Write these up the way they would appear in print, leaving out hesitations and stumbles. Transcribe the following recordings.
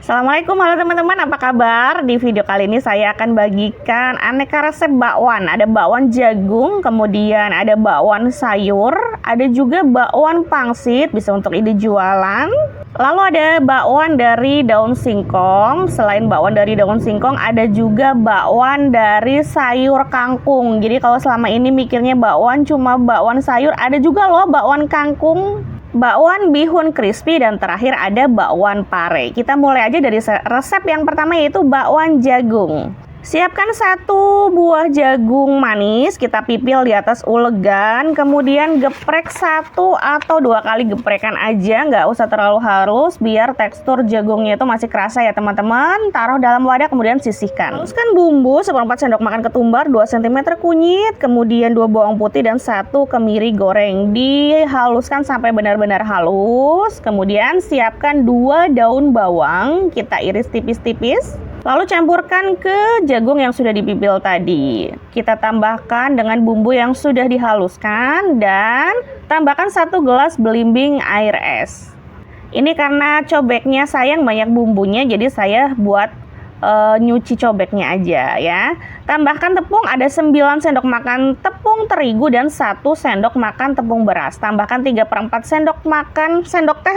Assalamualaikum, halo teman-teman, apa kabar? Di video kali ini saya akan bagikan aneka resep bakwan. Ada bakwan jagung, kemudian ada bakwan sayur, ada juga bakwan pangsit, bisa untuk ide jualan. Lalu ada bakwan dari daun singkong. Selain bakwan dari daun singkong, ada juga bakwan dari sayur kangkung. Jadi kalau selama ini mikirnya bakwan cuma bakwan sayur, ada juga loh bakwan kangkung, bakwan bihun crispy, dan terakhir ada bakwan pare. Kita mulai aja dari resep yang pertama, yaitu bakwan jagung. Siapkan 1 buah jagung manis, kita pipil di atas ulegan, kemudian geprek 1 atau 2 kali geprekan aja, nggak usah terlalu halus biar tekstur jagungnya itu masih kerasa ya teman-teman. Taruh dalam wadah kemudian sisihkan. Haluskan bumbu 1/4 sendok makan ketumbar, 2 cm kunyit, kemudian 2 bawang putih dan 1 kemiri goreng. Dihaluskan sampai benar-benar halus. Kemudian siapkan 2 daun bawang, kita iris tipis-tipis. Lalu campurkan ke jagung yang sudah dipipil tadi. Kita tambahkan dengan bumbu yang sudah dihaluskan dan tambahkan 1 gelas belimbing air es. Ini karena cobeknya sayang banyak bumbunya, jadi saya buat nyuci cobeknya aja ya. Tambahkan tepung, ada 9 sendok makan tepung terigu dan 1 sendok makan tepung beras. Tambahkan 3/4 sendok teh,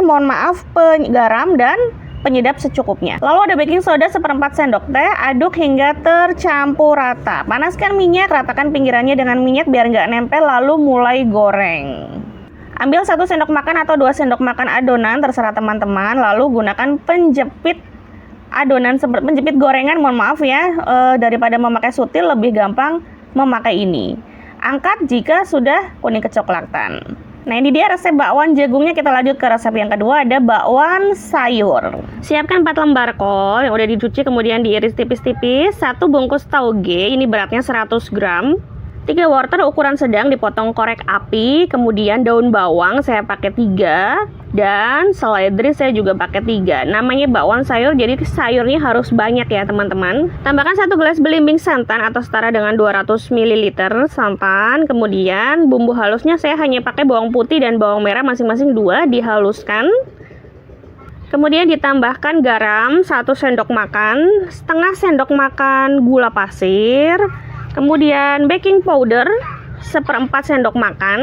garam dan penyedap secukupnya. Lalu ada baking soda 1/4 sendok teh, aduk hingga tercampur rata. Panaskan minyak, ratakan pinggirannya dengan minyak biar nggak nempel, lalu mulai goreng. Ambil 1 sendok makan atau 2 sendok makan adonan, terserah teman-teman, lalu gunakan penjepit adonan, penjepit gorengan, mohon maaf ya, daripada memakai sutil lebih gampang memakai ini. Angkat jika sudah kuning kecoklatan. Nah, ini dia resep bakwan jagungnya. Kita lanjut ke resep yang kedua, ada bakwan sayur. Siapkan 4 lembar kol yang udah dicuci kemudian diiris tipis-tipis, 1 bungkus tauge, ini beratnya 100 gram, 3 wortel ukuran sedang dipotong korek api, kemudian daun bawang saya pakai 3, dan seledri saya juga pakai 3. Namanya bakwan sayur, jadi sayurnya harus banyak ya teman-teman. Tambahkan 1 gelas belimbing santan atau setara dengan 200 ml santan. Kemudian bumbu halusnya saya hanya pakai bawang putih dan bawang merah masing-masing 2, dihaluskan. Kemudian ditambahkan garam 1 sendok makan, setengah sendok makan gula pasir, kemudian baking powder 1/4 sendok makan,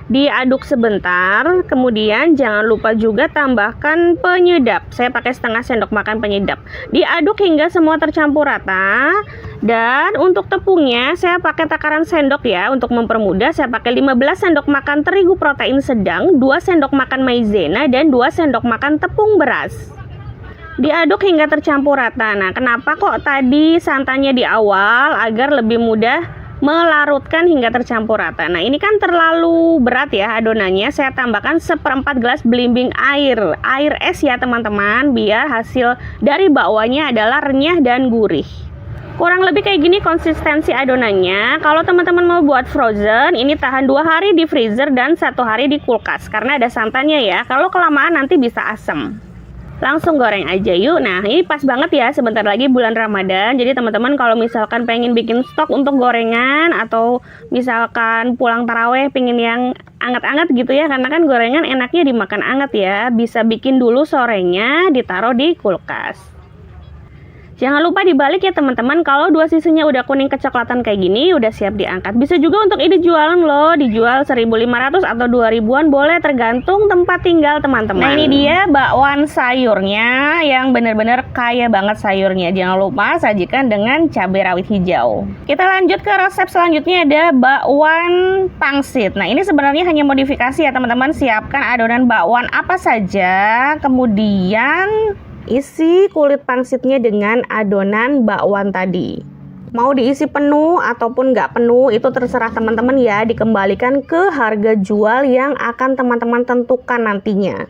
diaduk sebentar. Kemudian jangan lupa juga tambahkan penyedap, saya pakai setengah sendok makan penyedap. Diaduk hingga semua tercampur rata. Dan untuk tepungnya saya pakai takaran sendok ya, untuk mempermudah saya pakai 15 sendok makan terigu protein sedang, 2 sendok makan maizena, dan 2 sendok makan tepung beras. Diaduk hingga tercampur rata. Nah, kenapa kok tadi santannya di awal? Agar lebih mudah melarutkan hingga tercampur rata. Nah, ini kan terlalu berat ya adonannya. Saya tambahkan 1/4 gelas belimbing air es ya teman-teman, biar hasil dari bakwannya adalah renyah dan gurih. Kurang lebih kayak gini konsistensi adonannya. Kalau teman-teman mau buat frozen, ini tahan 2 hari di freezer dan 1 hari di kulkas, karena ada santannya ya. Kalau kelamaan nanti bisa asam. Langsung goreng aja yuk. Nah, ini pas banget ya, sebentar lagi bulan Ramadan. Jadi teman-teman kalau misalkan pengen bikin stok untuk gorengan, atau misalkan pulang taraweh pengen yang anget-anget gitu ya, karena kan gorengan enaknya dimakan anget ya, bisa bikin dulu sorenya, ditaruh di kulkas. Jangan lupa dibalik ya teman-teman. Kalau 2 sisinya udah kuning kecoklatan kayak gini, udah siap diangkat. Bisa juga untuk ide jualan loh, dijual 1.500 atau 2.000-an boleh, tergantung tempat tinggal teman-teman. Nah, ini dia bakwan sayurnya yang bener-bener kaya banget sayurnya. Jangan lupa sajikan dengan cabai rawit hijau. Kita lanjut ke resep selanjutnya, ada bakwan pangsit. Nah, ini sebenarnya hanya modifikasi ya teman-teman. Siapkan adonan bakwan apa saja, kemudian isi kulit pangsitnya dengan adonan bakwan tadi. Mau diisi penuh ataupun nggak penuh, itu terserah teman-teman ya. Dikembalikan ke harga jual yang akan teman-teman tentukan nantinya.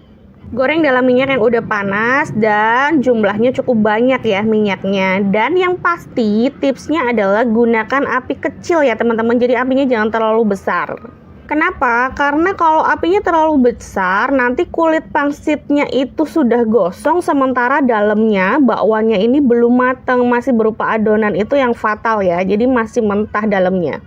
Goreng dalam minyak yang udah panas dan jumlahnya cukup banyak ya minyaknya. Dan yang pasti tipsnya adalah gunakan api kecil ya teman-teman. Jadi apinya jangan terlalu besar. Kenapa? Karena kalau apinya terlalu besar, nanti kulit pangsitnya itu sudah gosong, sementara dalamnya bakwannya ini belum matang, masih berupa adonan, itu yang fatal ya. Jadi masih mentah dalamnya.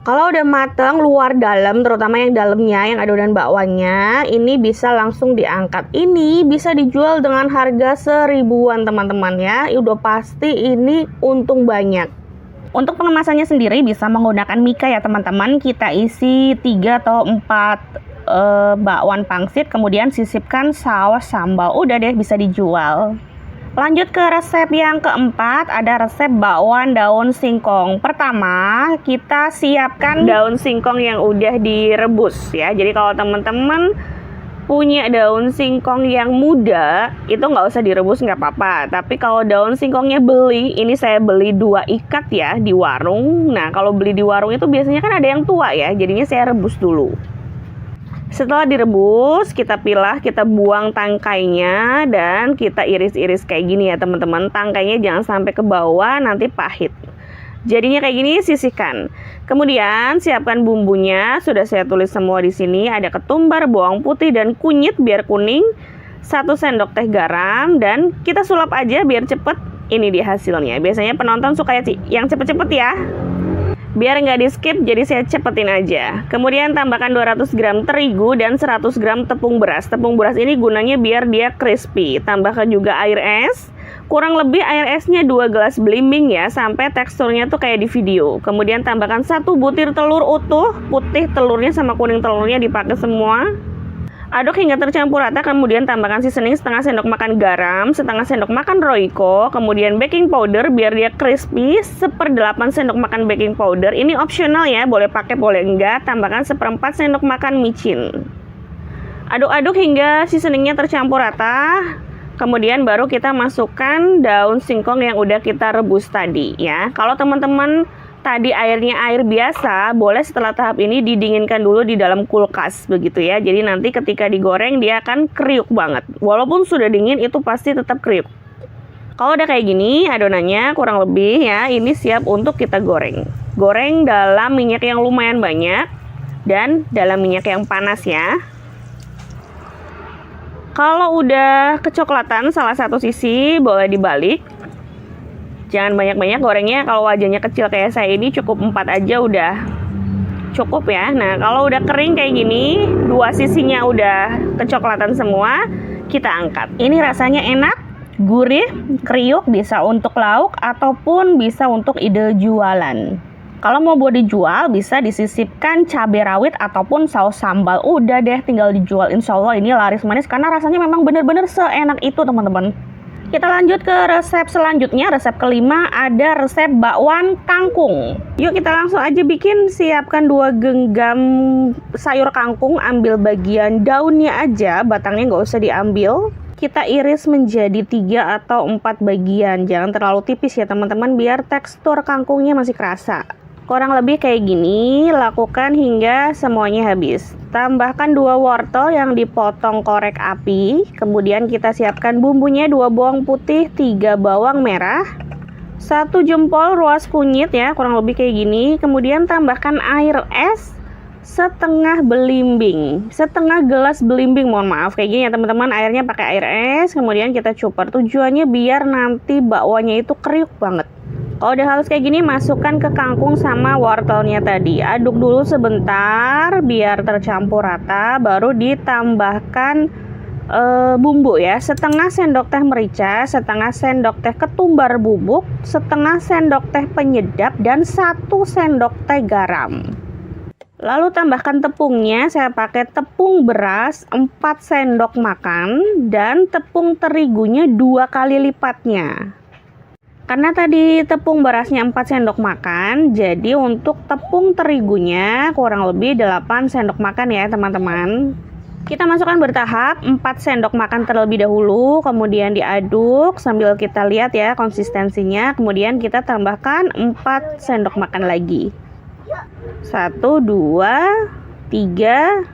Kalau udah mateng luar dalam, terutama yang dalamnya, yang adonan bakwannya, ini bisa langsung diangkat. Ini bisa dijual dengan harga 1000-an teman-teman ya. Udah pasti ini untung banyak. Untuk pengemasannya sendiri bisa menggunakan mika ya teman-teman. Kita isi 3 atau 4 bakwan pangsit, kemudian sisipkan saus sambal. Udah deh, bisa dijual. Lanjut ke resep yang keempat, ada resep bakwan daun singkong. Pertama, kita siapkan daun singkong yang udah direbus ya. Jadi kalau teman-teman punya daun singkong yang muda, itu nggak usah direbus, nggak apa-apa. Tapi kalau daun singkongnya beli, ini saya beli 2 ikat ya di warung. Nah, kalau beli di warung itu biasanya kan ada yang tua ya, jadinya saya rebus dulu. Setelah direbus, kita pilah, kita buang tangkainya, dan kita iris-iris kayak gini ya teman-teman. Tangkainya jangan sampai ke bawah, nanti pahit. Jadinya kayak gini, sisihkan. Kemudian siapkan bumbunya, sudah saya tulis semua di sini. Ada ketumbar, bawang putih, dan kunyit biar kuning. 1 sendok teh garam, dan kita sulap aja biar cepet. Ini dia hasilnya. Biasanya penonton suka yang cepet-cepet ya. Biar nggak di skip, jadi saya cepetin aja. Kemudian tambahkan 200 gram terigu dan 100 gram tepung beras. Tepung beras ini gunanya biar dia crispy. Tambahkan juga air es. Kurang lebih air esnya 2 gelas belimbing ya, sampai teksturnya tuh kayak di video. Kemudian tambahkan 1 butir telur utuh. Putih telurnya sama kuning telurnya dipakai semua. Aduk hingga tercampur rata, kemudian tambahkan seasoning setengah sendok makan garam, setengah sendok makan Royco, kemudian baking powder biar dia crispy, 1/8 sendok makan baking powder. Ini opsional ya, boleh pakai boleh enggak. Tambahkan 1/4 sendok makan micin. Aduk-aduk hingga seasoningnya tercampur rata. Kemudian baru kita masukkan daun singkong yang udah kita rebus tadi ya. Kalau teman-teman tadi airnya air biasa, boleh setelah tahap ini didinginkan dulu di dalam kulkas begitu ya. Jadi nanti ketika digoreng dia akan kriuk banget. Walaupun sudah dingin itu pasti tetap kriuk. Kalau udah kayak gini adonannya kurang lebih ya, ini siap untuk kita goreng. Goreng dalam minyak yang lumayan banyak dan dalam minyak yang panas ya. Kalau udah kecoklatan salah satu sisi boleh dibalik. Jangan banyak-banyak gorengnya, kalau wajahnya kecil kayak saya ini cukup 4 aja udah cukup ya. Nah, kalau udah kering kayak gini, 2 sisinya udah kecoklatan semua, kita angkat. Ini rasanya enak, gurih, kriuk, bisa untuk lauk ataupun bisa untuk ide jualan. Kalau mau buat dijual, bisa disisipkan cabai rawit ataupun saus sambal. Udah deh, tinggal dijual. Insya Allah ini laris manis karena rasanya memang bener-bener seenak itu teman-teman. Kita lanjut ke resep selanjutnya, resep kelima, ada resep bakwan kangkung. Yuk kita langsung aja bikin. Siapkan 2 genggam sayur kangkung, ambil bagian daunnya aja, batangnya nggak usah diambil. Kita iris menjadi 3 atau 4 bagian, jangan terlalu tipis ya teman-teman, biar tekstur kangkungnya masih kerasa. Kurang lebih kayak gini, lakukan hingga semuanya habis. Tambahkan 2 wortel yang dipotong korek api. Kemudian kita siapkan bumbunya, 2 bawang putih, 3 bawang merah, 1 jempol ruas kunyit ya, kurang lebih kayak gini. Kemudian tambahkan air es setengah belimbing, setengah gelas belimbing, mohon maaf kayak gini ya teman-teman. Airnya pakai air es, kemudian kita cuper. Tujuannya biar nanti bakwannya itu kriuk banget. Kalau udah halus kayak gini, masukkan ke kangkung sama wortelnya tadi. Aduk dulu sebentar biar tercampur rata, baru ditambahkan bumbu ya. Setengah sendok teh merica, setengah sendok teh ketumbar bubuk, setengah sendok teh penyedap, dan 1 sendok teh garam. Lalu tambahkan tepungnya, saya pakai tepung beras 4 sendok makan dan tepung terigunya 2 kali lipatnya. Karena tadi tepung berasnya 4 sendok makan, jadi untuk tepung terigunya kurang lebih 8 sendok makan ya teman-teman. Kita masukkan bertahap, 4 sendok makan terlebih dahulu, kemudian diaduk sambil kita lihat ya konsistensinya. Kemudian kita tambahkan 4 sendok makan lagi. 1, 2, 3,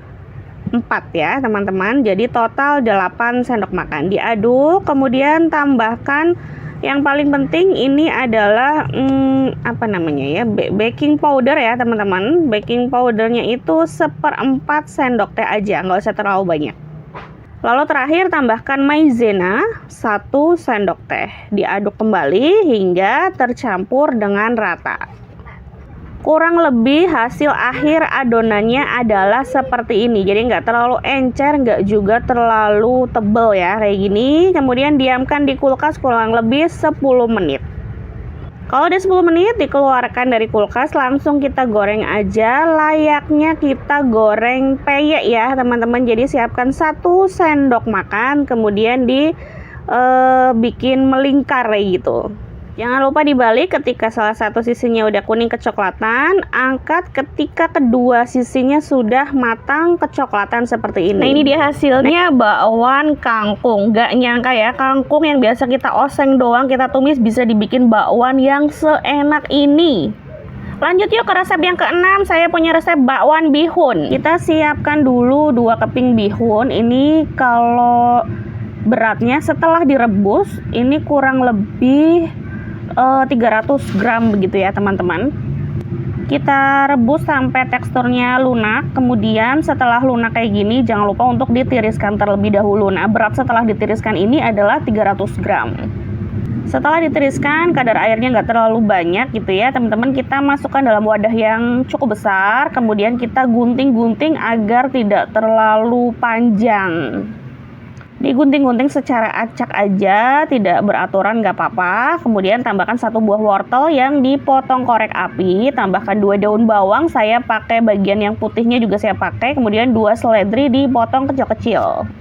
4 ya teman-teman. Jadi total 8 sendok makan. Diaduk, kemudian tambahkan yang paling penting ini adalah apa namanya ya, baking powder ya teman-teman. Baking powdernya itu 1/4 sendok teh aja, nggak usah terlalu banyak. Lalu terakhir tambahkan maizena 1 sendok teh. Diaduk kembali hingga tercampur dengan rata. Kurang lebih hasil akhir adonannya adalah seperti ini. Jadi nggak terlalu encer, nggak juga terlalu tebel ya, kayak gini. Kemudian diamkan di kulkas kurang lebih 10 menit. Kalau udah 10 menit dikeluarkan dari kulkas, langsung kita goreng aja. Layaknya kita goreng peyek ya teman-teman. Jadi siapkan 1 sendok makan, kemudian bikin melingkar kayak gitu. Jangan lupa dibalik ketika salah satu sisinya udah kuning kecoklatan, angkat ketika kedua sisinya sudah matang kecoklatan seperti ini. Nah, ini dia hasilnya bakwan kangkung. Gak nyangka ya, kangkung yang biasa kita oseng doang, kita tumis, bisa dibikin bakwan yang seenak ini. Lanjut yuk ke resep yang keenam. Saya punya resep bakwan bihun. Kita siapkan dulu 2 keping bihun. Ini kalau beratnya setelah direbus, ini kurang lebih 300 gram begitu ya teman-teman. Kita rebus sampai teksturnya lunak. Kemudian setelah lunak kayak gini, jangan lupa untuk ditiriskan terlebih dahulu. Nah, berat setelah ditiriskan ini adalah 300 gram. Setelah ditiriskan, kadar airnya nggak terlalu banyak gitu ya teman-teman. Kita masukkan dalam wadah yang cukup besar. Kemudian kita gunting-gunting agar tidak terlalu panjang. Digunting-gunting secara acak aja, tidak beraturan nggak apa-apa. Kemudian tambahkan 1 buah wortel yang dipotong korek api. Tambahkan 2 daun bawang, saya pakai bagian yang putihnya juga saya pakai. Kemudian 2 seledri dipotong kecil-kecil.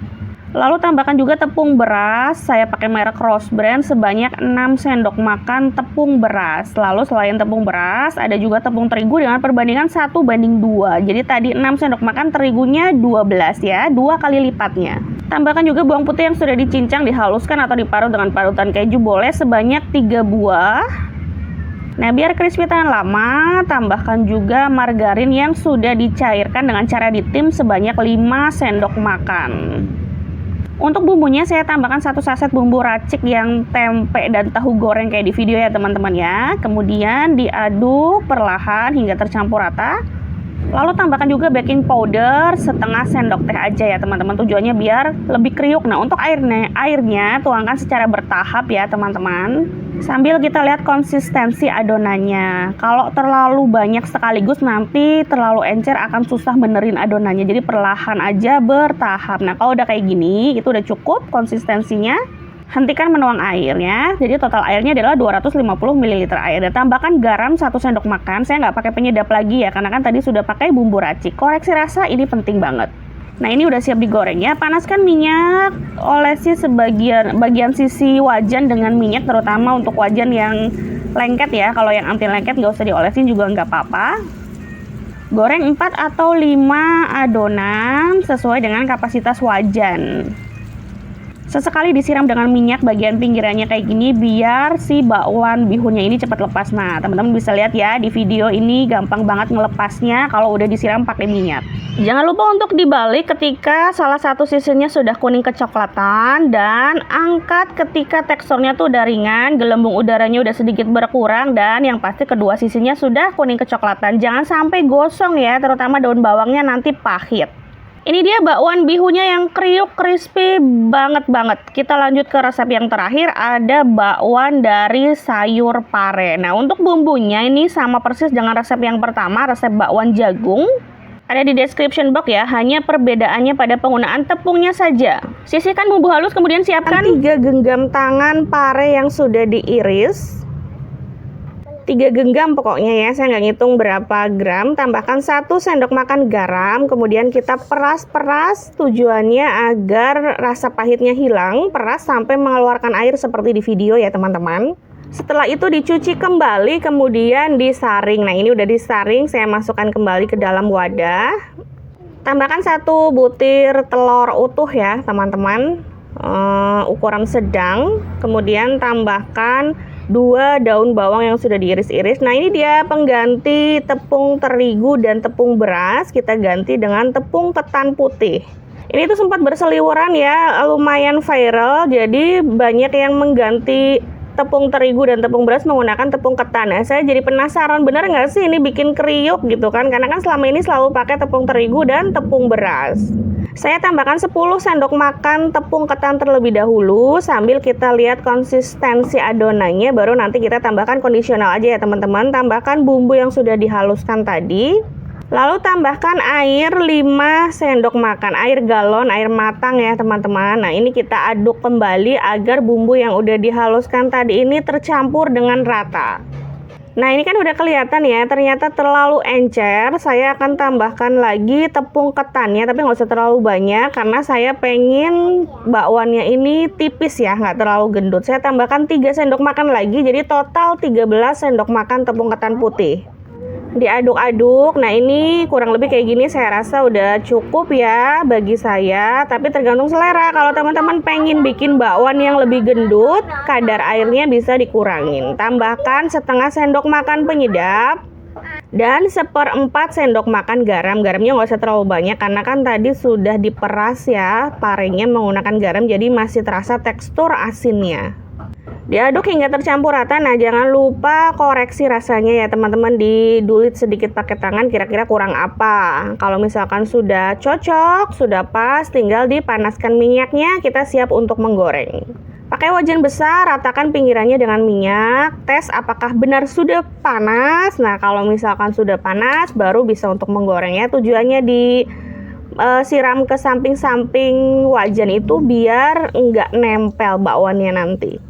Lalu tambahkan juga tepung beras, saya pakai merek Rose Brand sebanyak 6 sendok makan tepung beras. Lalu selain tepung beras, ada juga tepung terigu dengan perbandingan 1:2. Jadi tadi 6 sendok makan, terigunya 12 ya, 2 kali lipatnya. Tambahkan juga bawang putih yang sudah dicincang, dihaluskan atau diparut dengan parutan keju boleh sebanyak 3 buah. Nah, biar crispy tahan lama, tambahkan juga margarin yang sudah dicairkan dengan cara ditim sebanyak 5 sendok makan. Untuk bumbunya saya tambahkan 1 saset bumbu racik yang tempe dan tahu goreng kayak di video ya teman-teman ya. Kemudian diaduk perlahan hingga tercampur rata. Lalu tambahkan juga baking powder setengah sendok teh aja ya teman-teman. Tujuannya biar lebih kriuk. Nah, untuk airnya tuangkan secara bertahap ya teman-teman. Sambil kita lihat konsistensi adonannya. Kalau terlalu banyak sekaligus nanti terlalu encer, akan susah benerin adonannya. Jadi perlahan aja bertahap. Nah, kalau udah kayak gini itu udah cukup konsistensinya. Hentikan menuang airnya. Jadi total airnya adalah 250 ml air. Dan tambahkan garam 1 sendok makan. Saya nggak pakai penyedap lagi ya, karena kan tadi sudah pakai bumbu racik. Koreksi rasa ini penting banget. Nah, ini udah siap digoreng ya. Panaskan minyak, olesi bagian sisi wajan dengan minyak, terutama untuk wajan yang lengket ya. Kalau yang anti lengket nggak usah diolesin juga nggak apa-apa. Goreng 4 atau 5 adonan sesuai dengan kapasitas wajan. Sesekali disiram dengan minyak bagian pinggirannya kayak gini biar si bakwan bihunnya ini cepat lepas. Nah, teman-teman bisa lihat ya di video ini gampang banget ngelepasnya kalau udah disiram pakai minyak. Jangan lupa untuk dibalik ketika salah satu sisinya sudah kuning kecoklatan, dan angkat ketika teksturnya tuh udah ringan, gelembung udaranya udah sedikit berkurang, dan yang pasti kedua sisinya sudah kuning kecoklatan. Jangan sampai gosong ya, terutama daun bawangnya nanti pahit. Ini dia bakwan bihunnya yang kriuk, crispy banget. Kita lanjut ke resep yang terakhir, ada bakwan dari sayur pare. Nah, untuk bumbunya ini sama persis dengan resep yang pertama, resep bakwan jagung. Ada di description box ya, hanya perbedaannya pada penggunaan tepungnya saja. Sisihkan bumbu halus, kemudian siapkan 3 genggam tangan pare yang sudah diiris. 3 genggam pokoknya ya, saya nggak ngitung berapa gram. Tambahkan 1 sendok makan garam, kemudian kita peras-peras, tujuannya agar rasa pahitnya hilang. Peras sampai mengeluarkan air seperti di video ya teman-teman. Setelah itu dicuci kembali, kemudian disaring. Nah, ini udah disaring, saya masukkan kembali ke dalam wadah. Tambahkan 1 butir telur utuh ya teman-teman, ukuran sedang. Kemudian tambahkan 2 daun bawang yang sudah diiris-iris. Nah, ini dia pengganti tepung terigu dan tepung beras. Kita ganti dengan tepung ketan putih. Ini tuh sempat berseliweran ya, lumayan viral. Jadi banyak yang mengganti tepung terigu dan tepung beras menggunakan tepung ketan. Nah, saya jadi penasaran, bener nggak sih ini bikin kriuk gitu kan? Karena kan selama ini selalu pakai tepung terigu dan tepung beras. Saya tambahkan 10 sendok makan tepung ketan terlebih dahulu sambil kita lihat konsistensi adonannya, baru nanti kita tambahkan kondisional aja ya teman-teman. Tambahkan bumbu yang sudah dihaluskan tadi. Lalu tambahkan air 5 sendok makan, air galon, air matang ya teman-teman. Nah, ini kita aduk kembali agar bumbu yang udah dihaluskan tadi ini tercampur dengan rata. Nah, ini kan udah kelihatan ya, ternyata terlalu encer. Saya akan tambahkan lagi tepung ketannya, tapi nggak usah terlalu banyak karena saya pengen bakwannya ini tipis ya, nggak terlalu gendut. Saya tambahkan 3 sendok makan lagi, jadi total 13 sendok makan tepung ketan putih. Diaduk-aduk. Nah, ini kurang lebih kayak gini saya rasa udah cukup ya bagi saya, tapi tergantung selera. Kalau teman-teman pengen bikin bakwan yang lebih gendut, kadar airnya bisa dikurangin. Tambahkan setengah sendok makan penyedap dan 1/4 sendok makan garam. Garamnya nggak usah terlalu banyak karena kan tadi sudah diperas ya parenya menggunakan garam, jadi masih terasa tekstur asinnya. Diaduk hingga tercampur rata. Nah, jangan lupa koreksi rasanya ya teman-teman, didulit sedikit pakai tangan kira-kira kurang apa. Kalau misalkan sudah cocok, sudah pas, tinggal dipanaskan minyaknya, kita siap untuk menggoreng. Pakai wajan besar, ratakan pinggirannya dengan minyak, tes apakah benar sudah panas. Nah, kalau misalkan sudah panas baru bisa untuk menggorengnya. Tujuannya siram ke samping-samping wajan itu biar nggak nempel bakwannya nanti.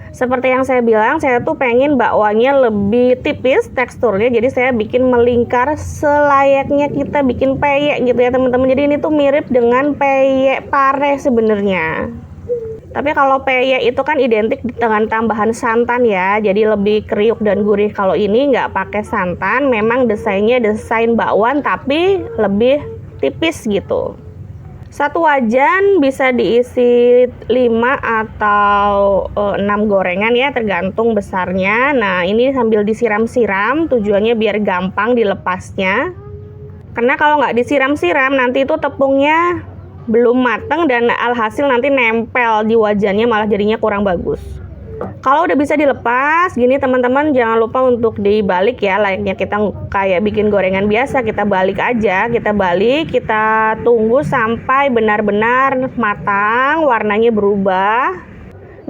Seperti yang saya bilang, saya tuh pengen bakwannya lebih tipis teksturnya, jadi saya bikin melingkar selayaknya kita bikin peyek gitu ya teman-teman. Jadi ini tuh mirip dengan peyek pare sebenarnya. Tapi kalau peyek itu kan identik dengan tambahan santan ya, jadi lebih kriuk dan gurih. Kalau ini nggak pakai santan, memang desainnya desain bakwan tapi lebih tipis gitu. Satu wajan bisa diisi 5 atau 6 gorengan ya, tergantung besarnya. Nah, ini sambil disiram-siram, tujuannya biar gampang dilepasnya. Karena kalau nggak disiram-siram, nanti itu tepungnya belum mateng dan alhasil nanti nempel di wajannya, malah jadinya kurang bagus. Kalau udah bisa dilepas gini teman-teman, jangan lupa untuk dibalik ya, layaknya kita kayak bikin gorengan biasa. Kita balik aja, kita balik, kita tunggu sampai benar-benar matang, warnanya berubah.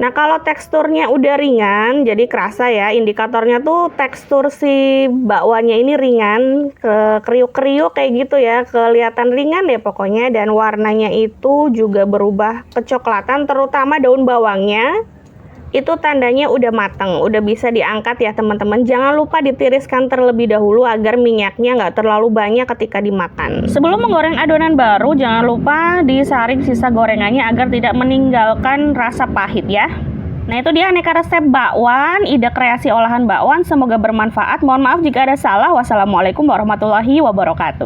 Nah, kalau teksturnya udah ringan, jadi kerasa ya, indikatornya tuh tekstur si bakwannya ini ringan, kriuk-kriuk kayak gitu ya, kelihatan ringan deh pokoknya. Dan warnanya itu juga berubah kecoklatan, terutama daun bawangnya. Itu tandanya udah matang, udah bisa diangkat ya teman-teman. Jangan lupa ditiriskan terlebih dahulu agar minyaknya nggak terlalu banyak ketika dimakan. Sebelum menggoreng adonan baru, jangan lupa disaring sisa gorengannya agar tidak meninggalkan rasa pahit ya. Nah, itu dia aneka resep bakwan, ide kreasi olahan bakwan. Semoga bermanfaat. Mohon maaf jika ada salah. Wassalamualaikum warahmatullahi wabarakatuh.